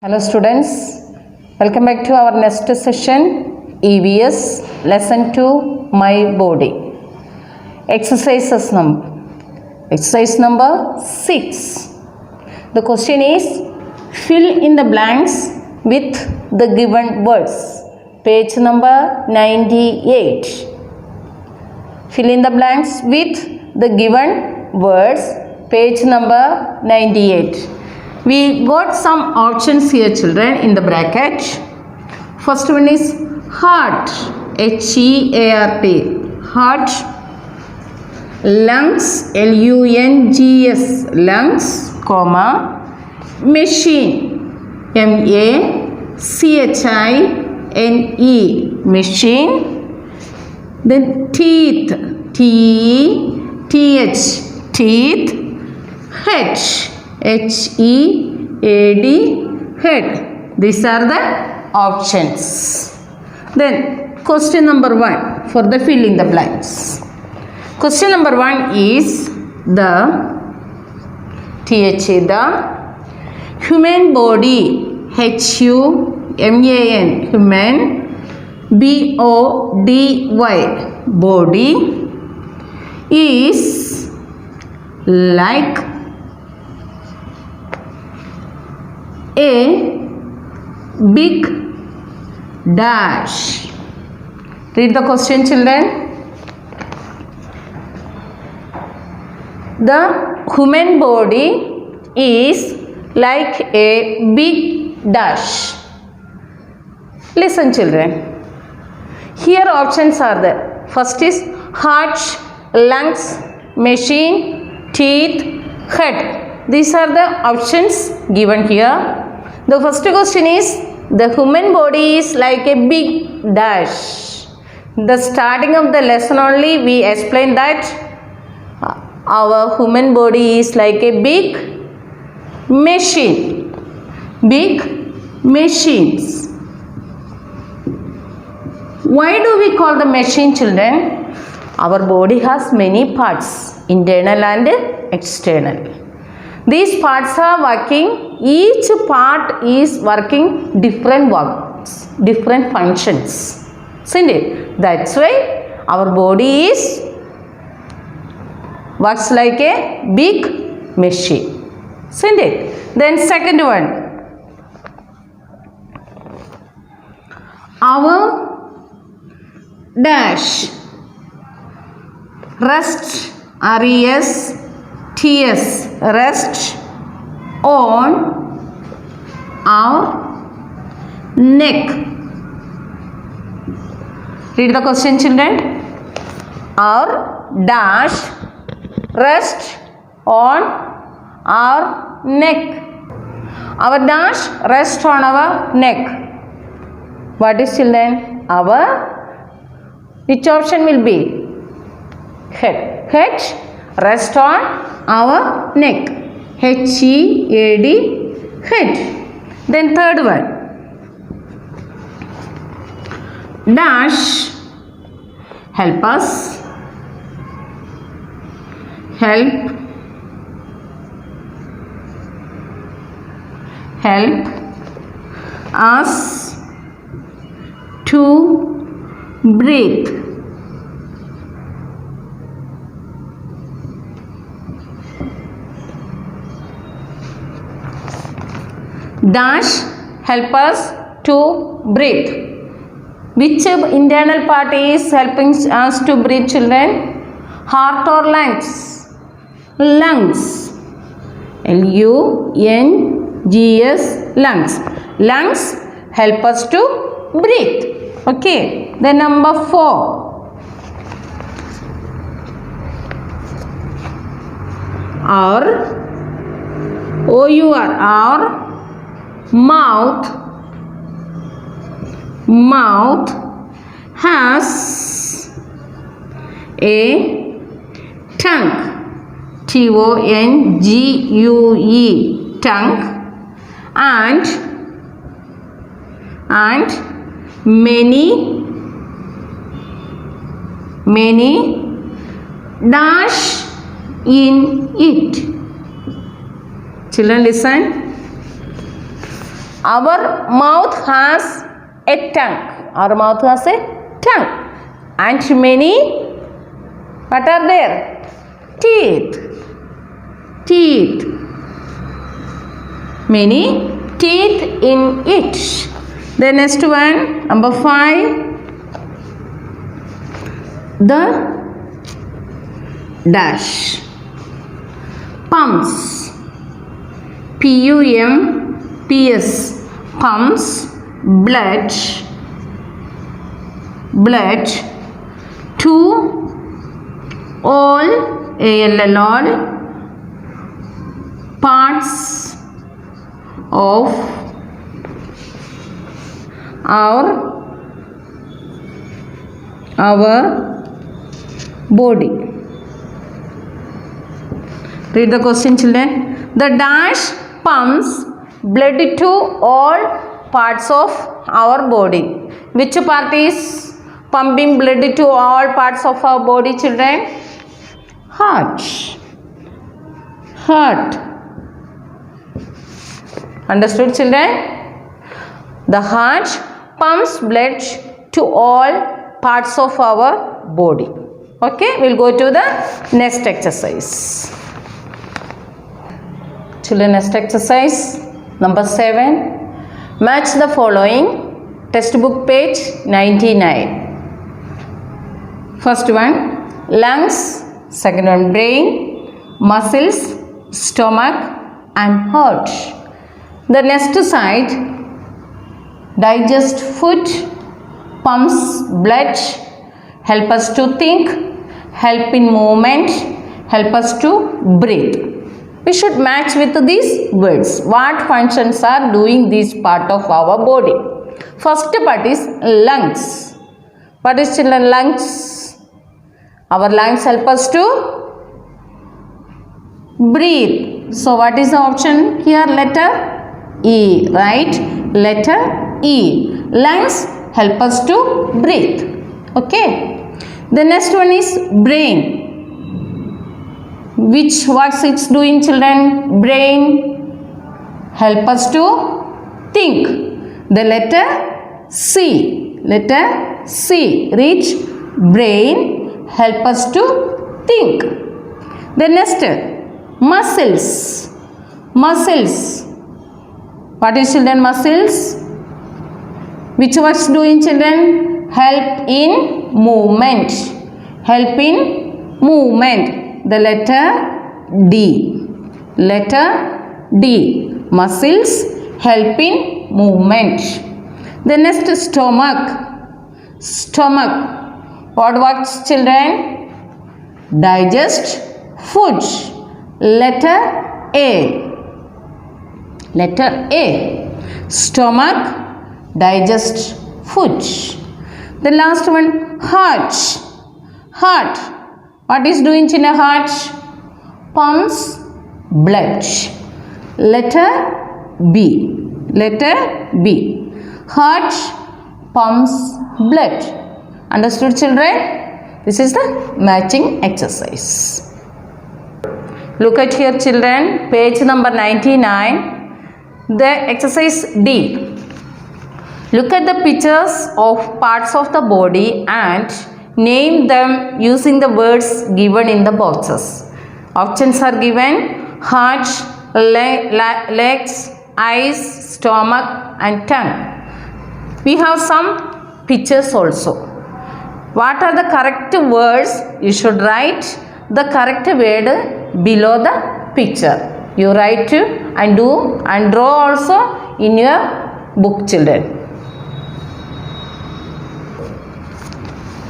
Hello students, welcome back to our next session EVS lesson 2 My Body. Exercise number 6. The question is fill in the blanks with the given words. Page number 98. Fill in the blanks with the given words. Page number 98. We got some options here children in the bracket. First one is heart, H-E-A-R-T, heart. Lungs, L-U-N-G-S, lungs, comma, machine, M-A-C-H-I-N-E, machine. Then teeth, T-E-T-H, teeth. H, H-E-A-D, head. These are the options. Then question number 1 for the fill in the blanks. Question number 1 is the human body, H-U-M-A-N, human, B-O-D-Y, body, is like a big dash. Read the question children. The human body is like a big dash. Listen children. Here options are there. First is heart, lungs, machine, teeth, head. These are the options given here. The first question is the human body is like a big dash. The starting of the lesson only we explained that our human body is like a big machine. Big machines. Why do we call the machine children? Our body has many parts, internal and external. These parts are working, each part is working different works, different functions. Isn't it? That's why our body is works like a big machine. Isn't it? Then second one. Our dash rest, R-E-S-T-S, rest on our neck. Read the question children. Our dash rest on our neck. Our dash rest on our neck. What is children? Our, which option will be? Head. Head rest on our neck. H-E-A-D, head. Then third one. Dash help us. Help us to breathe. Dash help us to breathe. Which internal part is helping us to breathe children? Heart or lungs? Lungs. L-U-N-G-S, lungs. Lungs help us to breathe. Okay. Then number 4. Our O-U-R, our mouth has a tongue, T-O-N-G-U-E, tongue, and many dash in it. Children listen. Our mouth has a tongue. Our mouth has a tongue. And many, what are there? Teeth. Teeth. Many teeth in it. The next one, number 5. The dash. Pumps. P-U-M-P-S. Pumps blood to all parts of our body. Read the question, children. The dash pumps blood to all parts of our body. Which part is pumping blood to all parts of our body, children? Heart. Heart. Understood, children? The heart pumps blood to all parts of our body. Okay, we'll go to the next exercise. Children, next exercise number 7. Match the following. Textbook page 99. First one, lungs. Second one, brain, muscles, stomach and heart. The next side, digest food, pumps blood, help us to think, help in movement, help us to breathe. We should match with these words. What functions are doing this part of our body? First part is lungs. What is, children, lungs? Our lungs help us to breathe. So what is the option here? Letter E, right? Letter E. Lungs help us to breathe. Okay. The next one is brain. What's it's doing, children? Brain help us to think. The letter C. Letter C. Reach. Brain help us to think. The next, muscles. Muscles. What is, children, muscles? Which was doing, children? Help in movement. Help in movement. The letter D. Letter D. Muscles help in movement. The next, stomach. Stomach. What works, children? Digest food. Letter A. Letter A. Stomach digest food. The last one, heart. Heart. What is doing in a heart? Pumps blood. Letter B. Letter B. Heart pumps blood. Understood, children? This is the matching exercise. Look at here, children, page number 99. The exercise D. Look at the pictures of parts of the body and name them using the words given in the boxes. Options are given: heart, legs, eyes, stomach and tongue. We have some pictures also. What are the correct words? You should write the correct word below the picture. You write and do and draw also in your book, children.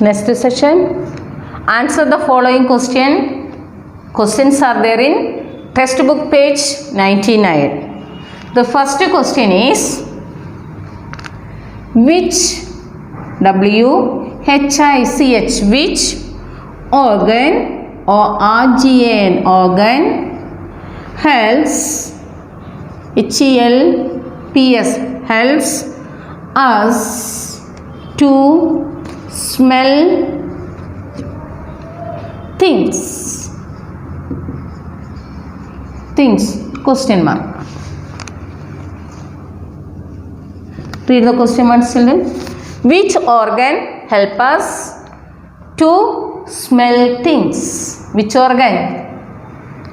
Next session, answer the following question. Questions are there in textbook page 99. The first question is, which WHICH, which organ or RGN organ helps HELPS helps us to smell things. Things, question mark. Read the question once, children. Which organ help us to smell things? Which organ?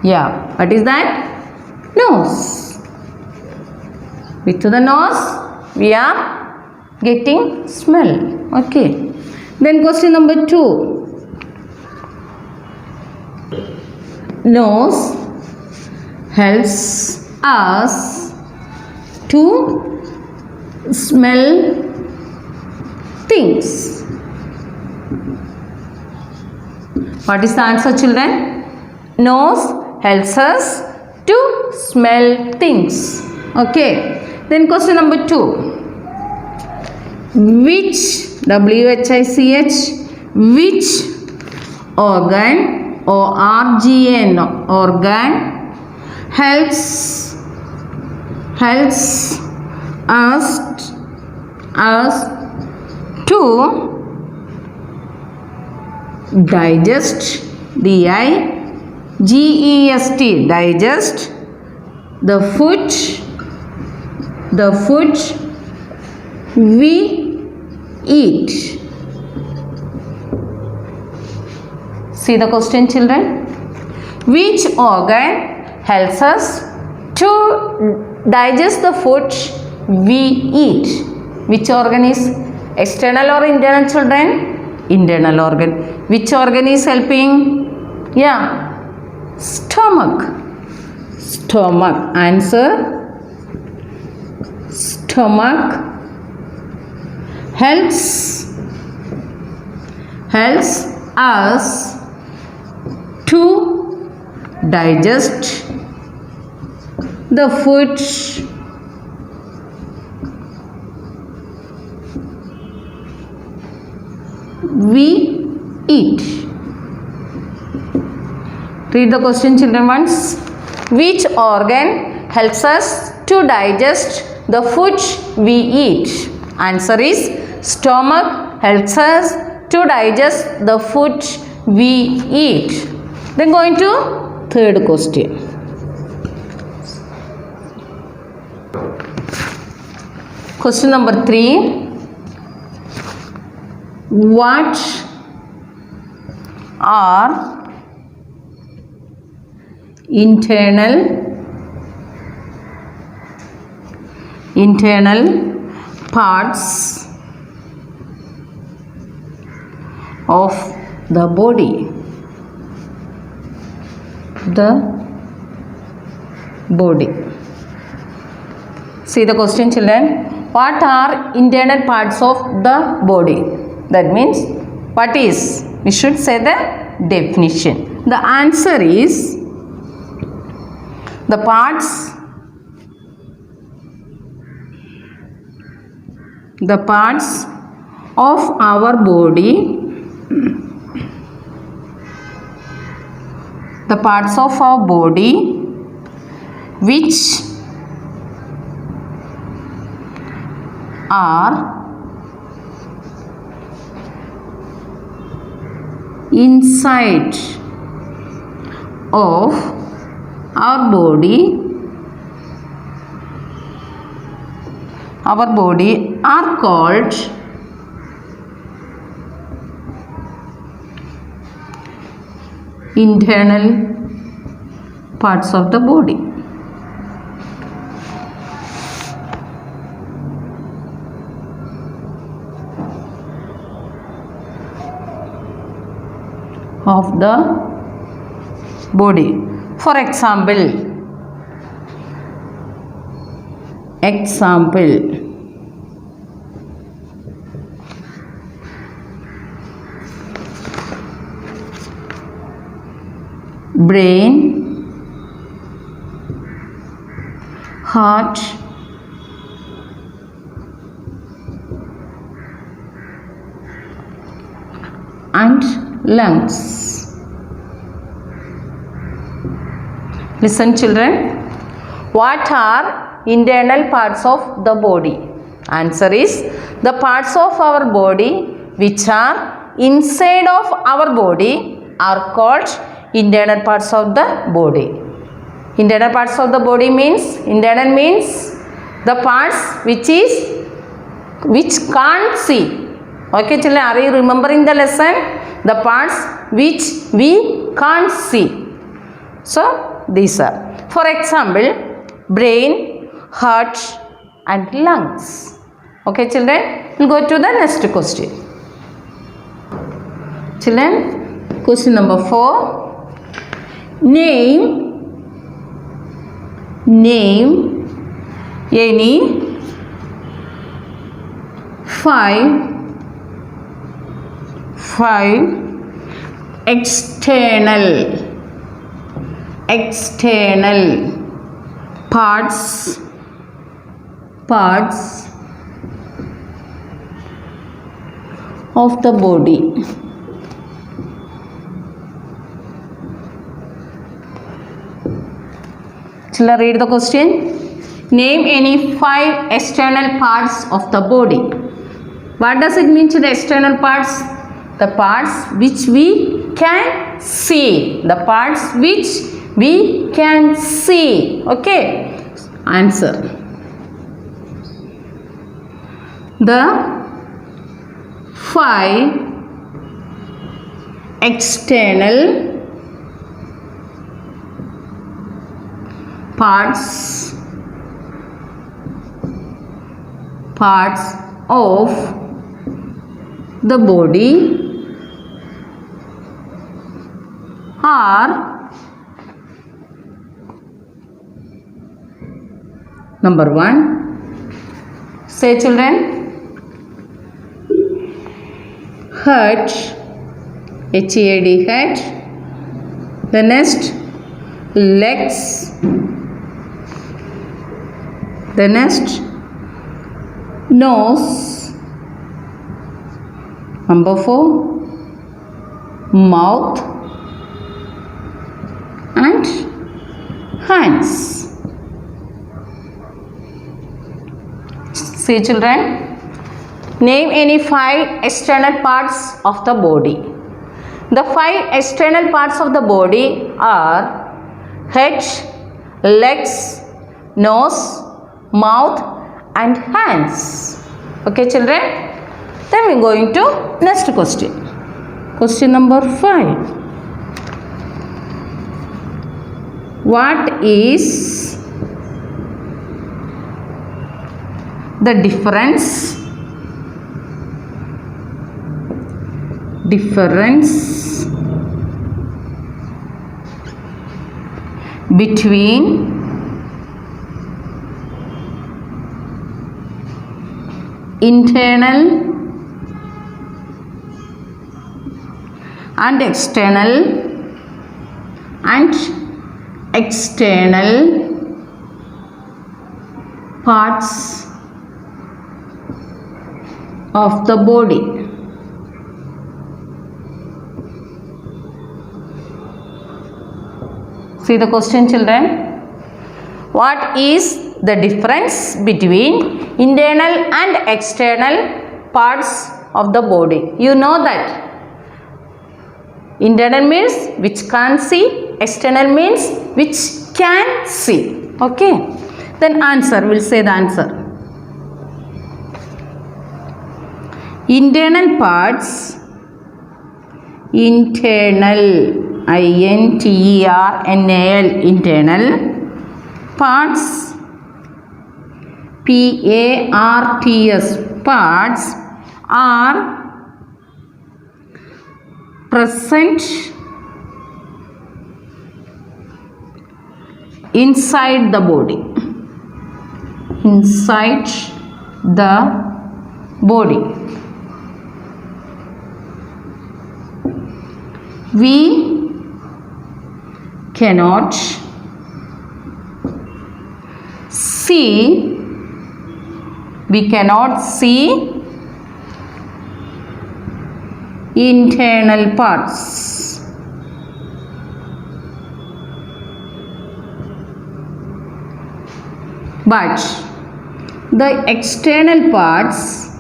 Yeah, what is that? Nose. With the nose we are getting smell. Okay. Then question number 2. Nose helps us to smell things. What is the answer, children? Nose helps us to smell things. Okay. Then question number 2. Which, WHICH, which organ or RGN organ helps us to digest, DIGEST, digest the food we eat. See the question, children. Which organ helps us to digest the food we eat? Which organ is external or internal, children? Internal organ. Which organ is helping? Yeah, stomach. Stomach. Answer, stomach helps us to digest the food we eat. Read the question, children, once. Which organ helps us to digest the food we eat? Answer is stomach helps us to digest the food we eat. Then going to third question. Question number 3. What are internal parts of the body? See the question, children. What are internal parts of the body? That means what is? We should say the definition. The answer is the parts of our body, the parts of our body which are inside of our body are called internal parts of the body. Of the body. For example, brain, heart, and lungs. Listen, children. What are internal parts of the body? Answer is the parts of our body which are inside of our body are called internal parts of the body. Internal parts of the body means, internal means the parts which is which can't see. Okay children, are you remembering the lesson? The parts which we can't see. So these are, for example, brain, heart and lungs. Okay children, we'll go to the next question. Children, question number 4. Name any 5 external parts of the body. Shall I read the question? Name any 5 external parts of the body. What does it mean to the external parts? The parts which we can see. The parts which we can see. Okay. Answer. The 5 external parts of the body are: number 1, say children, head, H-E-A-D, head. The next, legs. The next, nose. Number 4, mouth and hands. See children, name any 5 external parts of the body. The 5 external parts of the body are head, legs, nose, mouth and hands. Okay children, then we are going to next question. Question number 5. What is the difference between internal and external parts of the body? See the question children. What is the difference between internal and external parts of the body? You know that internal means which can't see, external means which can see. Okay, then answer, we'll say the answer. Internal parts, internal, I-N-T-E-R-N-A-L, internal parts, P-A-R-T-S, parts are present inside the body. Inside the body. We cannot see internal parts. But the external parts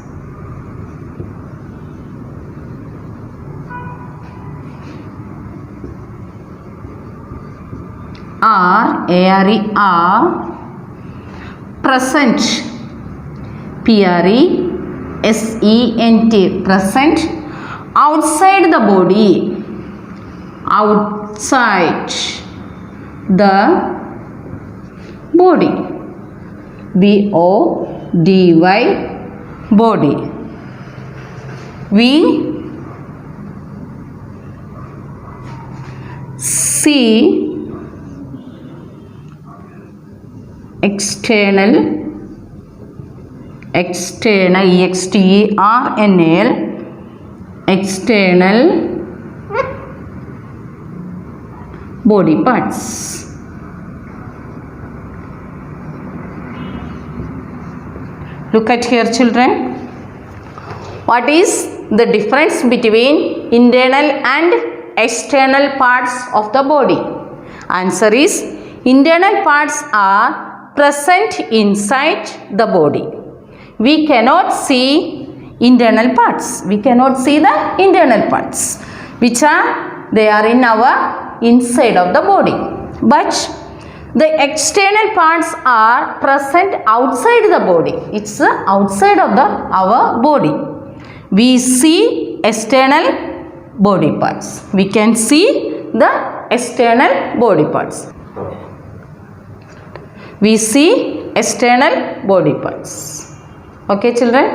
are present, S-E-N-T, present outside the body, outside the body, B-O-D-Y, body. We see external, E-X-T-E-R-N-A-L, external body parts. Look at here, children. What is the difference between internal and external parts of the body? Answer is, internal parts are present inside the body. We cannot see internal parts. We cannot see the internal parts, which are, they are in our inside of the body. But the external parts are present outside the body. It's outside of our body. We see external body parts. We can see the external body parts. We see external body parts. Okay, children?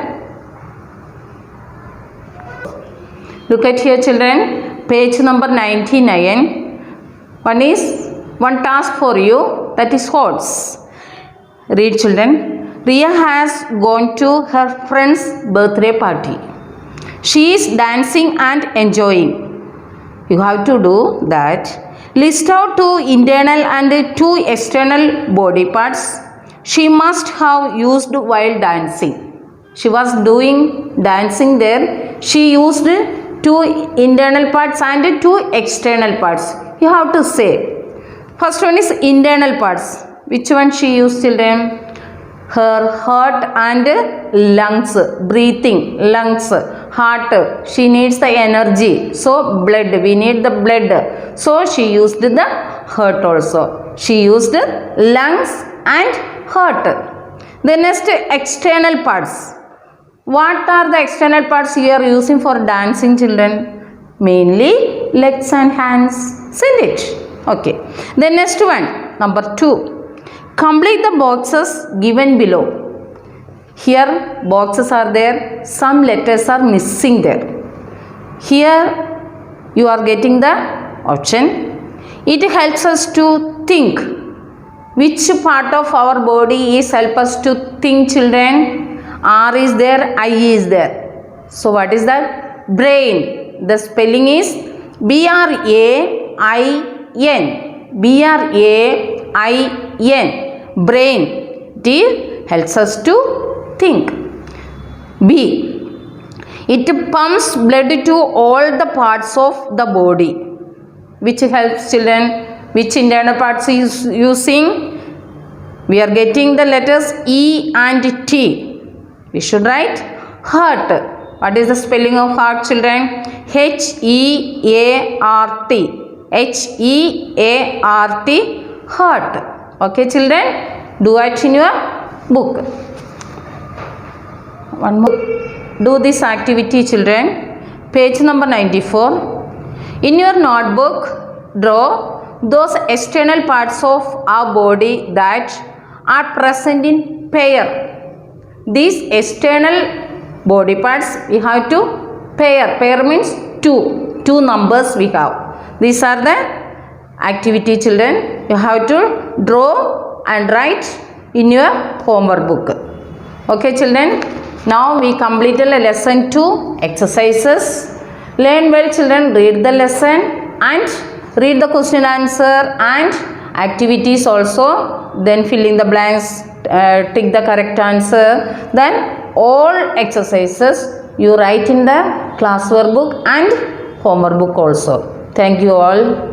Look at here, children. Page number 99. One task for you, that is horse. Read, children. Riya has gone to her friend's birthday party. She is dancing and enjoying. You have to do that. List out 2 internal and 2 external body parts she must have used while dancing. She was doing dancing there. She used 2 internal parts and 2 external parts. You have to say. First one is internal parts. Which one she used, children? Her heart and lungs, breathing, lungs, heart. She needs the energy. So blood, we need the blood. So she used the heart also. She used lungs and heart. The next, external parts. What are the external parts you are using for dancing, children? Mainly legs and hands. Isn't it? Okay. The next one, number 2. Complete the boxes given below. Here boxes are there. Some letters are missing there. Here you are getting the option. It helps us to think. Which part of our body is help us to think, children? R is there, I is there. So what is that? Brain. The spelling is B-R-A-I-N. B-R-A-I-N. Brain. It helps us to think. B. It pumps blood to all the parts of the body. Which helps, children? Which internal parts is using? We are getting the letters E and T. We should write heart. What is the spelling of heart, children? H-E-A-R-T. H-E-A-R-T. Heart. Okay, children? Do it in your book. One more. Do this activity, children. Page number 94. In your notebook, draw those external parts of our body that are present in pair. These external body parts we have to pair. Pair means 2. 2 numbers we have. These are the activity, children. You have to draw and write in your homework book. Okay, children. Now we completed lesson 2 exercises. Learn well, children. Read the lesson and read the question answer and activities also. Then fill in the blanks, tick the correct answer. Then all exercises you write in the classwork book and homework book also. Thank you all.